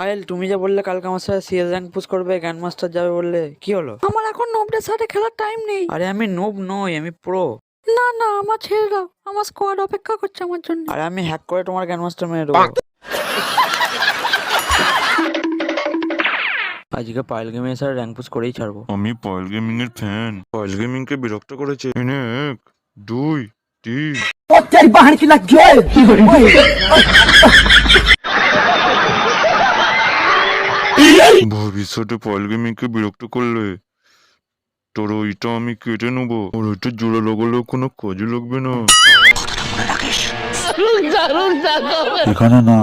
পায়েল, তুমি যে বললে কালকে আমার সাথে সিএস র্যাঙ্ক পুশ করবে, গ্র্যান্ড মাস্টার যাবে বললে, কি হলো? আমার এখন নোবদের সাথে খেলার টাইম নেই। আরে আমি নোব নই, আমি প্রো। না না, আমার ছেড়ে দাও, আমার স্কোয়াড অপেক্ষা করছে আমার জন্য। আরে আমি হ্যাক করে তোমার গ্র্যান্ড মাস্টার মেরে দেবো। আজকে পায়েল গেমিং এর সাথে র্যাঙ্ক পুশ করেই ছাড়বো। আমি পয়েল গেমিং এর ফ্যান। পয়েল গেমিং কে বিরক্ত করেছে। এনে 1 2 3 ভবিষ্যতে পয়েল গেমিং কে বিরক্ত করলে তোর ওইটা আমি কেটে নেবো। আর ওইটা জোড়া লাগালেও কোনো কাজে লাগবে না। এখানে না।